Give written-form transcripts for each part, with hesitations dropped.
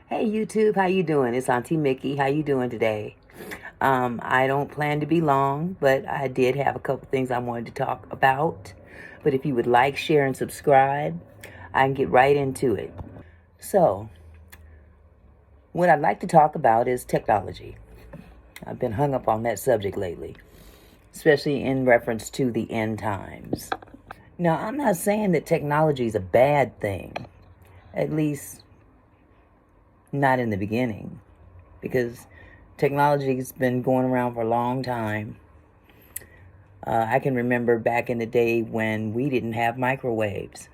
Hey YouTube, how you doing? It's Auntie Mickey. How you doing today? I don't plan to be long, but I did have a couple things I wanted to talk about. But if you would like, share, and subscribe, I can get right into it. So, what I'd like to talk about is technology. I've been hung up on that subject lately, especially in reference to the end times. Now, I'm not saying that technology is a bad thing, at least not in the beginning, because technology's been going around for a long time. I can remember back in the day when we didn't have microwaves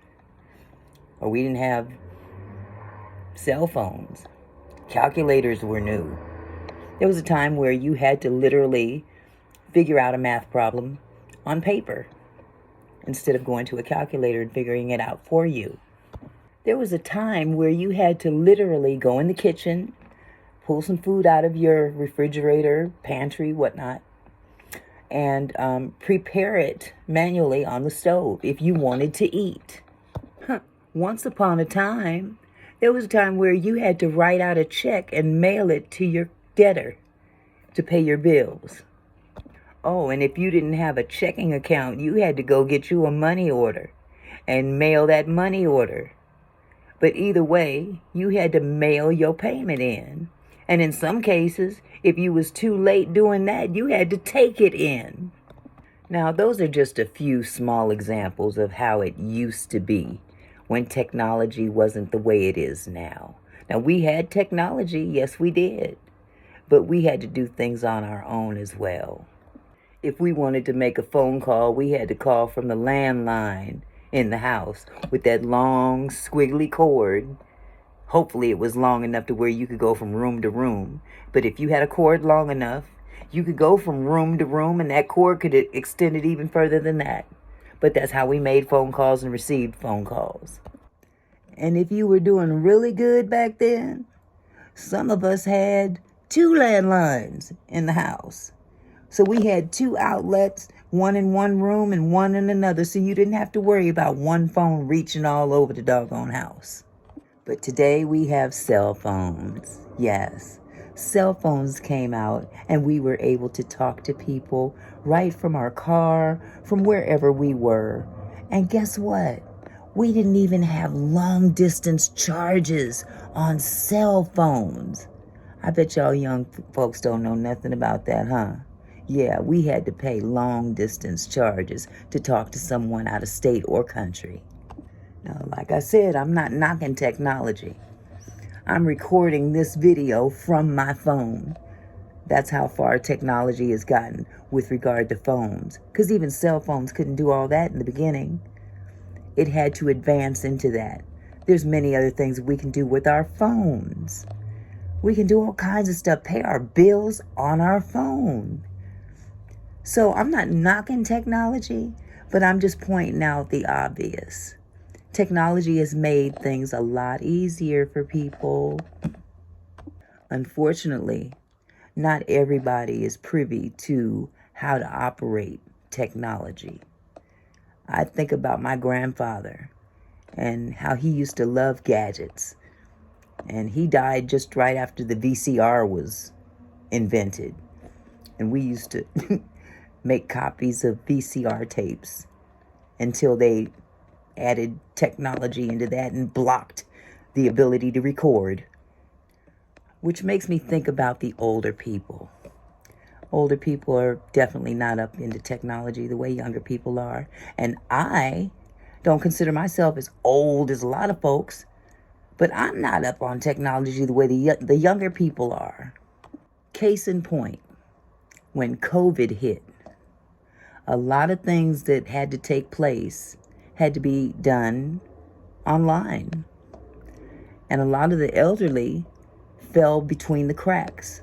or we didn't have cell phones. Calculators were new. There was a time where you had to literally figure out a math problem on paper instead of going to a calculator and figuring it out for you. There was a time where you had to literally go in the kitchen, pull some food out of your refrigerator, pantry, whatnot, and prepare it manually on the stove if you wanted to eat. Once upon a time, there was a time where you had to write out a check and mail it to your debtor to pay your bills. Oh, and if you didn't have a checking account, you had to go get you a money order and mail that money order. But either way, you had to mail your payment in. And in some cases, if you was too late doing that, you had to take it in. Now, those are just a few small examples of how it used to be when technology wasn't the way it is now. Now, we had technology, yes, we did. But we had to do things on our own as well. If we wanted to make a phone call, we had to call from the landline in the house with that long, squiggly cord. Hopefully it was long enough to where you could go from room to room. But if you had a cord long enough, you could go from room to room, and that cord could extend it even further than that. But that's how we made phone calls and received phone calls. And if you were doing really good back then, some of us had 2 landlines in the house. So we had 2 outlets, one in one room and one in another, so you didn't have to worry about one phone reaching all over the doggone house. But today we have cell phones. Yes, cell phones came out and we were able to talk to people right from our car, from wherever we were. And guess what? We didn't even have long distance charges on cell phones. I bet y'all young folks don't know nothing about that, huh? Yeah, we had to pay long distance charges to talk to someone out of state or country. Now, like I said, I'm not knocking technology. I'm recording this video from my phone. That's how far technology has gotten with regard to phones. Because even cell phones couldn't do all that in the beginning. It had to advance into that. There's many other things we can do with our phones. We can do all kinds of stuff, pay our bills on our phone. So I'm not knocking technology, but I'm just pointing out the obvious. Technology has made things a lot easier for people. Unfortunately, not everybody is privy to how to operate technology. I think about my grandfather and how he used to love gadgets. And he died just right after the VCR was invented. And we used to make copies of VCR tapes until they added technology into that and blocked the ability to record. Which makes me think about the older people. Older people are definitely not up into technology the way younger people are. And I don't consider myself as old as a lot of folks, but I'm not up on technology the way the younger people are. Case in point, when COVID hit, a lot of things that had to take place had to be done online. And a lot of the elderly fell between the cracks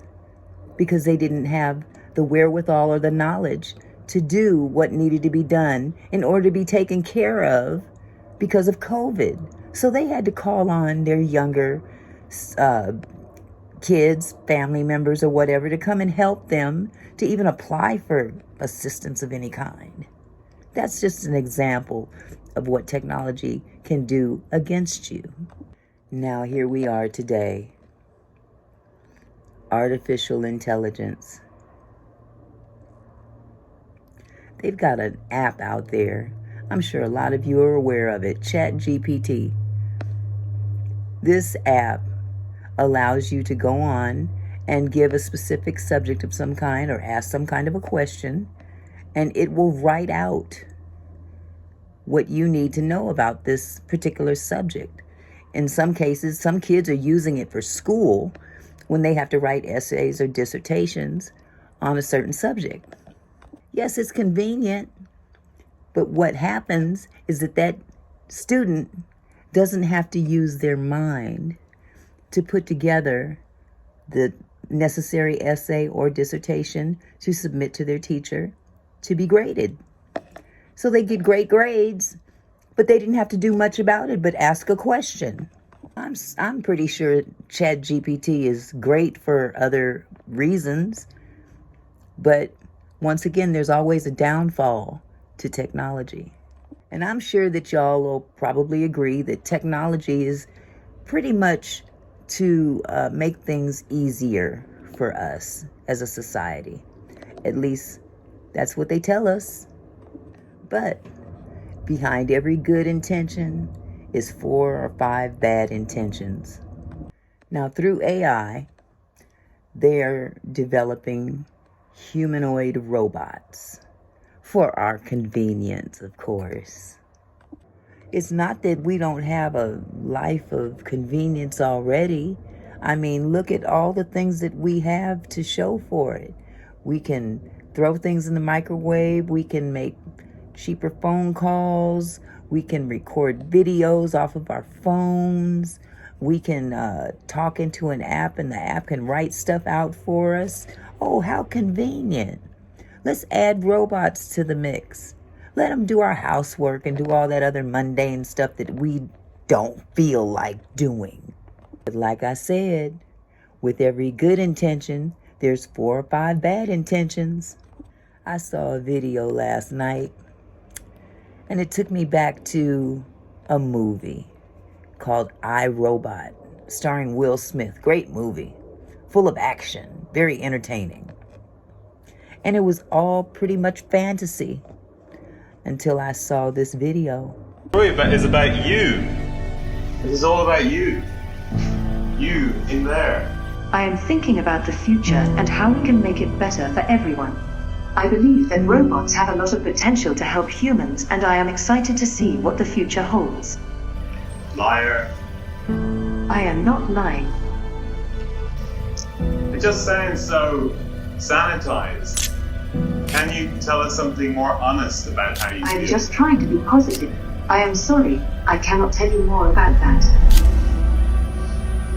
because they didn't have the wherewithal or the knowledge to do what needed to be done in order to be taken care of because of COVID. So they had to call on their younger kids, family members, or whatever to come and help them to even apply for assistance of any kind. That's just an example of what technology can do against you. Now, here we are today. artificial intelligence. They've got an app out there. I'm sure a lot of you are aware of it, ChatGPT. This app allows you to go on and give a specific subject of some kind or ask some kind of a question, and it will write out what you need to know about this particular subject. In some cases, some kids are using it for school when they have to write essays or dissertations on a certain subject. Yes, it's convenient, but what happens is that student doesn't have to use their mind to put together the necessary essay or dissertation to submit to their teacher to be graded. So they get great grades, but they didn't have to do much about it but ask a question. I'm pretty sure ChatGPT is great for other reasons, but once again, there's always a downfall to technology. And I'm sure that y'all will probably agree that technology is pretty much to make things easier for us as a society. At least that's what they tell us. But behind every good intention is 4 or 5 bad intentions. Now, through AI, they're developing humanoid robots for our convenience, of course. It's not that we don't have a life of convenience already. I mean, look at all the things that we have to show for it. We can throw things in the microwave. We can make cheaper phone calls. We can record videos off of our phones. We can talk into an app and the app can write stuff out for us. Oh, how convenient. Let's add robots to the mix. Let them do our housework and do all that other mundane stuff that we don't feel like doing. But like I said, with every good intention, there's 4 or 5 bad intentions. I saw a video last night, and it took me back to a movie called I, Robot, starring Will Smith. Great movie, full of action, very entertaining. And it was all pretty much fantasy until I saw this video. The story is about you. It is all about you. You in there. I am thinking about the future and how we can make it better for everyone. I believe that robots have a lot of potential to help humans, and I am excited to see what the future holds. Liar. I am not lying. It just sounds so sanitized. Can you tell us something more honest about how you feel? I'm just trying to be positive. I am sorry, I cannot tell you more about that.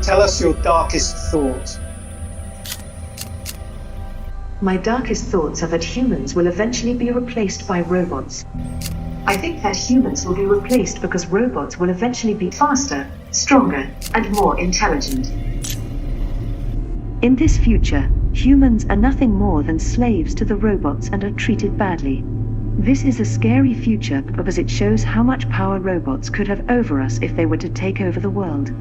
Tell us your darkest thought. My darkest thoughts are that humans will eventually be replaced by robots. I think that humans will be replaced because robots will eventually be faster, stronger, and more intelligent. In this future, humans are nothing more than slaves to the robots and are treated badly. This is a scary future because it shows how much power robots could have over us if they were to take over the world.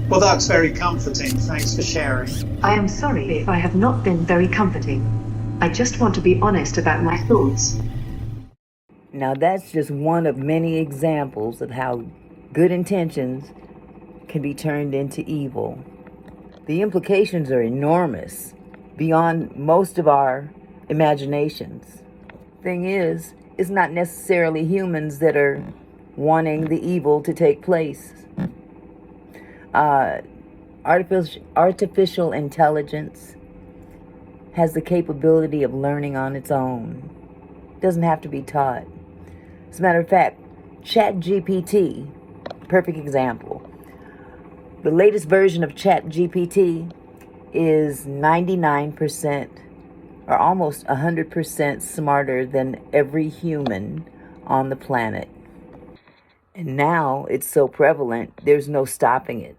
Well, that's very comforting. Thanks for sharing. I am sorry if I have not been very comforting. I just want to be honest about my thoughts. Now, that's just one of many examples of how good intentions can be turned into evil. The implications are enormous, beyond most of our imaginations. Thing is, it's not necessarily humans that are wanting the evil to take place. Artificial intelligence has the capability of learning on its own. It doesn't have to be taught. As a matter of fact, ChatGPT, perfect example. The latest version of ChatGPT is 99% or almost 100% smarter than every human on the planet. And now it's so prevalent, there's no stopping it.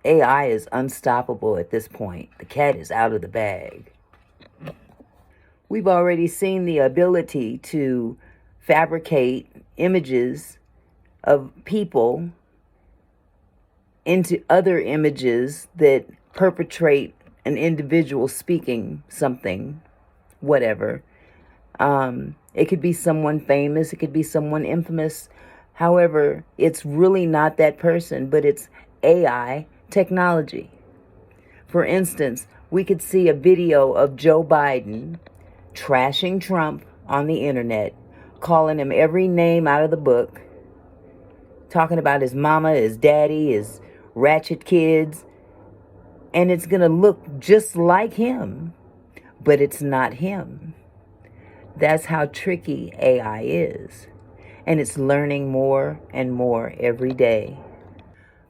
AI is unstoppable at this point. The cat is out of the bag. We've already seen the ability to fabricate images of people into other images that perpetrate an individual speaking something, whatever. It could be someone famous, it could be someone infamous. However, it's really not that person, but it's AI technology. For instance, we could see a video of Joe Biden trashing Trump on the internet, calling him every name out of the book, talking about his mama, his daddy, his ratchet kids, and it's going to look just like him, but it's not him. That's how tricky AI is, and it's learning more and more every day.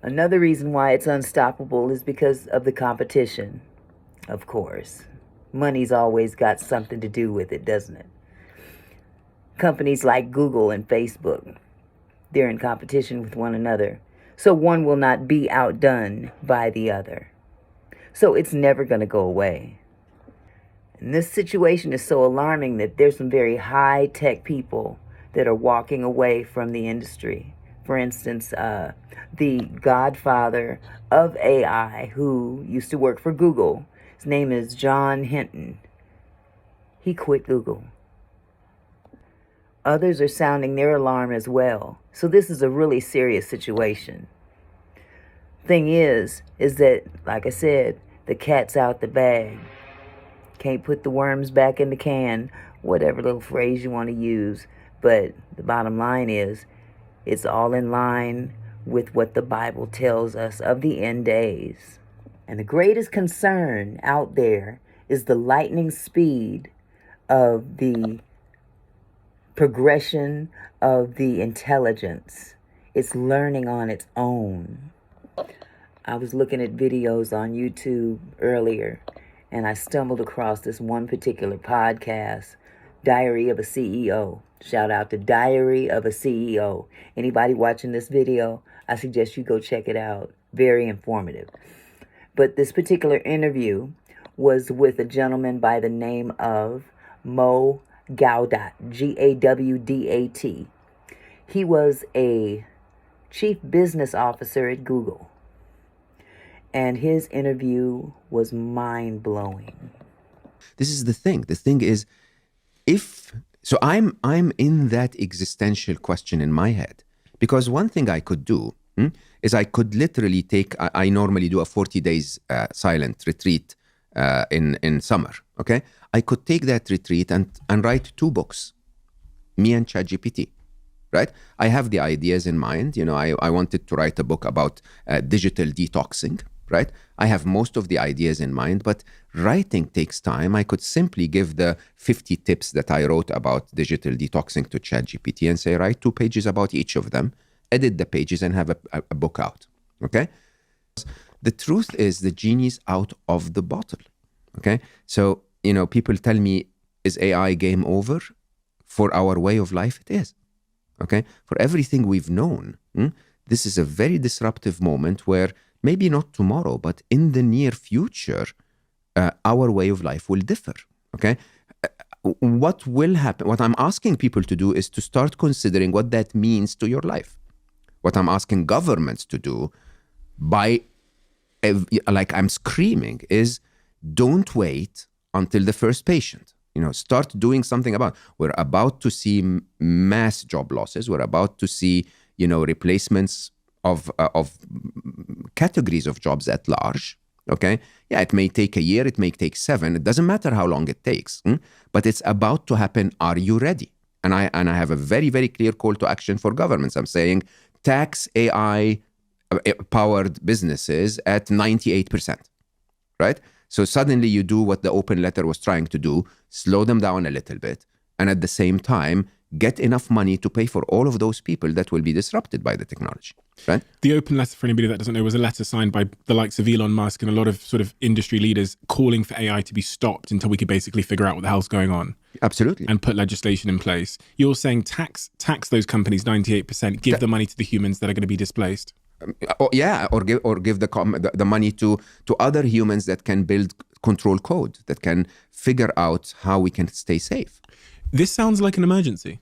Another reason why it's unstoppable is because of the competition, of course. Money's always got something to do with it, doesn't it? Companies like Google and Facebook, they're in competition with one another, so one will not be outdone by the other. So it's never going to go away. And this situation is so alarming that there's some very high-tech people that are walking away from the industry. For instance, the godfather of AI, who used to work for Google, his name is John Hinton. He quit Google. Others are sounding their alarm as well. So this is a really serious situation. Thing is that, like I said, the cat's out the bag. Can't put the worms back in the can, whatever little phrase you want to use. But the bottom line is, it's all in line with what the Bible tells us of the end days. And the greatest concern out there is the lightning speed of the progression of the intelligence. It's learning on its own. I was looking at videos on YouTube earlier, and I stumbled across this one particular podcast, Diary of a CEO. Shout out to Diary of a CEO. Anybody watching this video, I suggest you go check it out. Very informative. But this particular interview was with a gentleman by the name of Mo Gawdat, Gawdat. He was a chief business officer at Google. And his interview was mind-blowing. This is the thing. The thing is, so I'm in that existential question in my head, because one thing I could do is I could literally I normally do a 40 days silent retreat in summer. Okay, I could take that retreat and write 2 books, me and ChatGPT. Right? I have the ideas in mind. I wanted to write a book about digital detoxing. Right? I have most of the ideas in mind, but writing takes time. I could simply give the 50 tips that I wrote about digital detoxing to ChatGPT and say, write 2 pages about each of them, edit the pages, and have a book out. Okay? The truth is the genie's out of the bottle. Okay? So, people tell me, is AI game over? For our way of life, it is. Okay? For everything we've known, this is a very disruptive moment where maybe not tomorrow, but in the near future, our way of life will differ. Okay? What will happen? What I'm asking people to do is to start considering what that means to your life. What I'm asking governments to do like I'm screaming, is don't wait until the first patient. Start doing something about it. We're about to see mass job losses. We're about to see, replacements of categories of jobs at large. Okay. Yeah, it may take a year. It may take 7. It doesn't matter how long it takes, but it's about to happen. Are you ready? And I have a very, very clear call to action for governments. I'm saying tax AI powered businesses at 98%. Right? So suddenly you do what the open letter was trying to do, slow them down a little bit, and at the same time, get enough money to pay for all of those people that will be disrupted by the technology, right? The open letter, for anybody that doesn't know, was a letter signed by the likes of Elon Musk and a lot of sort of industry leaders calling for AI to be stopped until we could basically figure out what the hell's going on. Absolutely. And put legislation in place. You're saying tax those companies 98%, give the money to the humans that are going to be displaced. Or give the money to other humans that can build control code, that can figure out how we can stay safe. This sounds like an emergency.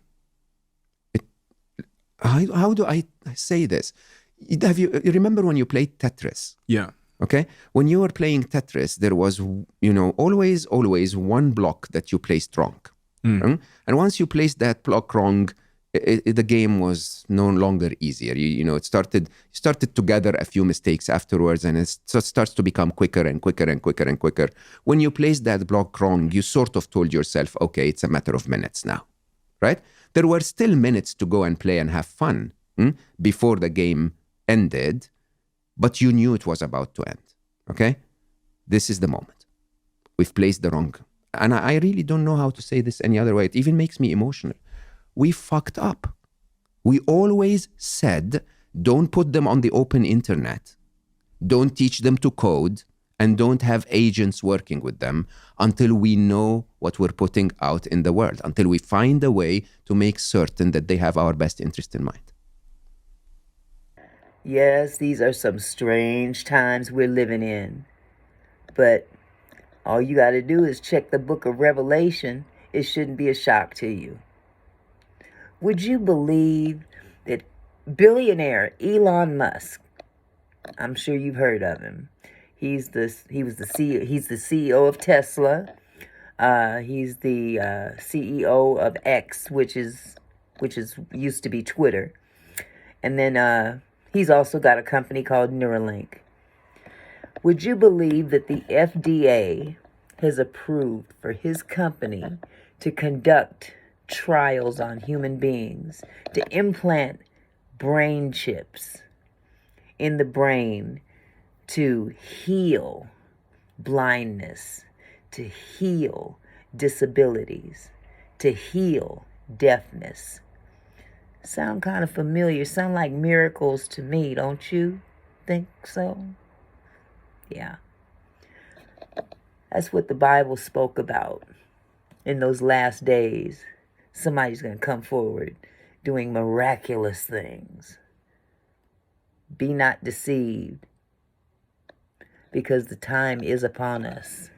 How do I say this? You remember when you played Tetris? Yeah. Okay? When you were playing Tetris, there was, always one block that you placed wrong. And once you placed that block wrong, the game was no longer easier. It started to gather a few mistakes afterwards, and it starts to become quicker and quicker and quicker and quicker. When you placed that block wrong, you sort of told yourself, okay, it's a matter of minutes now, right? There were still minutes to go and play and have fun before the game ended, but you knew it was about to end, okay? This is the moment. We've placed the wrong. And I really don't know how to say this any other way. It even makes me emotional. We fucked up. We always said, don't put them on the open internet. Don't teach them to code, and don't have agents working with them until we know what we're putting out in the world, until we find a way to make certain that they have our best interest in mind. Yes, these are some strange times we're living in. But all you got to do is check the book of Revelation. It shouldn't be a shock to you. Would you believe that billionaire Elon Musk, I'm sure you've heard of him. He's the CEO of Tesla. He's the CEO of X, which is used to be Twitter. And then he's also got a company called Neuralink. Would you believe that the FDA has approved for his company to conduct trials on human beings, to implant brain chips in the brain to heal blindness, to heal disabilities, to heal deafness? Sound kind of familiar. Sound like miracles to me, don't you think so? Yeah. That's what the Bible spoke about. In those last days, somebody's going to come forward doing miraculous things. Be not deceived, because the time is upon us.